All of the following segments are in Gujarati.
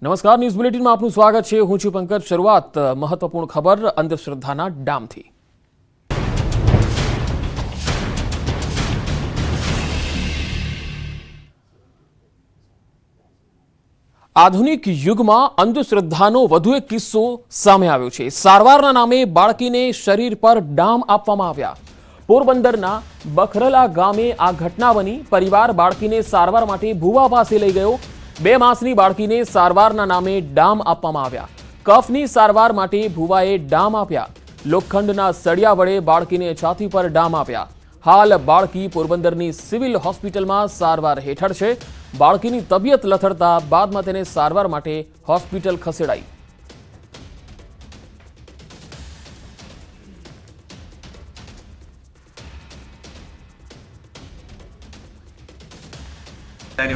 નમસ્કાર, ન્યૂઝ બુલેટિનમાં આપનું સ્વાગત છે। હું છું પંકજ। શરૂઆત મહત્વપૂર્ણ ખબર અંધશ્રદ્ધાના ડામથી। આધુનિક યુગમાં અંધશ્રદ્ધાનો વધુ એક કિસ્સો સામે આવ્યો છે। સારવારના નામે બાળકીને શરીર પર ડામ આપવામાં આવ્યા। પોરબંદરના બખરલા ગામે આ ઘટના બની। પરિવાર બાળકીને સારવાર માટે ભુવા પાસે લઈ ગયો। 2 માસની બાળકીને સારવારના નામે ડામ આપવામાં આવ્યા। કફની સારવાર માટે ભુવાએ ડામ આપ્યા। લોખંડના સળિયા વડે બાળકીને છાતી પર ડામ આપ્યા। હાલ બાળકી પોરબંદરની સિવિલ હોસ્પિટલમાં સારવાર હેઠળ છે। બાળકીની તબિયત લથડતા બાદમાં તેને સારવાર માટે હોસ્પિટલ ખસેડાઈ।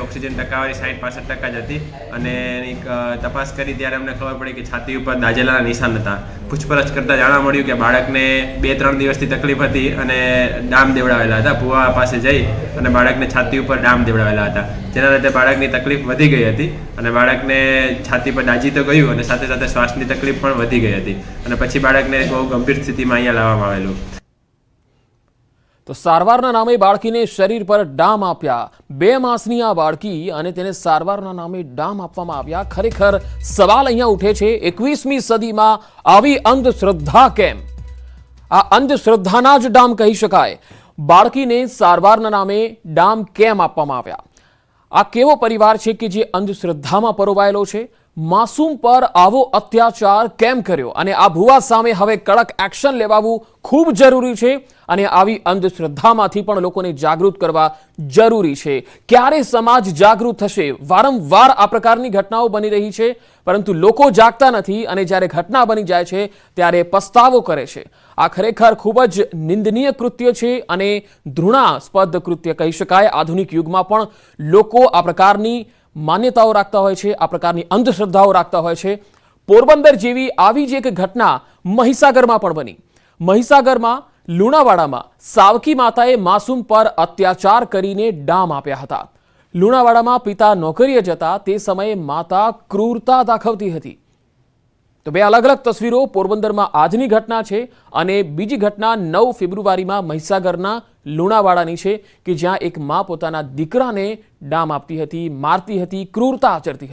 ऑक्सीजन टकावारी 60-65% જ હતી અને એની તપાસ કરી ત્યારે અમને ખબર પડી કે છાતી ઉપર દાઝેલાના નિશાન હતા। પૂછપરછ કરતા જાણવા મળ્યું કે બાળકને 2-3 દિવસથી તકલીફ હતી અને ડામ દેવડાવેલા હતા। ભુવા પાસે જઈ અને બાળકને છાતી ઉપર ડામ દેવડાવેલા હતા, જેના લીધે બાળકની તકલીફ વધી ગઈ હતી અને બાળકને છાતી પર દાઝી તો ગયું અને સાથે સાથે શ્વાસની તકલીફ પણ વધી ગઈ હતી અને પછી બાળકને બહુ ગંભીર સ્થિતિમાં અહીંયા લાવવામાં આવેલું। તો સારવારના નામે બાળકીને શરીર પર ડામ આપ્યા। 2 માસની આ બાળકી અને તેને સારવારના નામે ડામ આપવામાં આવ્યા। ખરેખર સવાલ અહીંયા ઉઠે છે, 21મી સદીમાં આવી અંધશ્રદ્ધા કેમ? આ અંધશ્રદ્ધાના જ ડામ કહી શકાય। બાળકીને સારવારના નામે ડામ કેમ આપવામાં આવ્યા? આ કેવો પરિવાર છે કે જે અંધશ્રદ્ધામાં પરોવાયેલો છે? માસૂમ પર આવો અત્યાચાર કેમ કર્યો? અને આ ભુવા સામે હવે કડક એક્શન લેવાવું ખૂબ જરૂરી છે અને આવી અંધશ્રદ્ધામાંથી પણ લોકોને જાગૃત કરવા જરૂરી છે। ક્યારે સમાજ જાગૃત થશે? વારંવાર આ પ્રકારની ઘટનાઓ બની રહી છે, પરંતુ લોકો જાગતા નથી અને જ્યારે ઘટના બની જાય છે ત્યારે પસ્તાવો કરે છે। આ ખરેખર ખૂબ જ નિંદનીય કૃત્ય છે અને ઘૃણાસ્પદ કૃત્ય કહી શકાય। આધુનિક યુગમાં પણ લોકો આ પ્રકારની માન્યતાઓ રાખતા હોય છે, આ પ્રકારની અંધશ્રદ્ધાઓ રાખતા હોય છે। પોરબંદર જેવી આવી જ એક ઘટના મહીસાગરમાં પણ બની। મહીસાગરમાં લુણાવાડામાં સાવકી માતાએ માસૂમ પર અત્યાચાર કરીને ડામ આપ્યા હતા। લુણાવાડામાં પિતા નોકરીએ જતા તે સમયે માતા ક્રૂરતા દાખવતી હતી। તો 2 અલગ અલગ તસવીરો પોરબંદરમાં આજની ઘટના છે અને બીજી ઘટના 9 ફેબ્રુઆરીમાં મહીસાગરના લુણાવાડાની છે કે જ્યાં એક મા પોતાના દીકરાને ડામ આપતી હતી, મારતી હતી, ક્રૂરતા આચરતી હતી।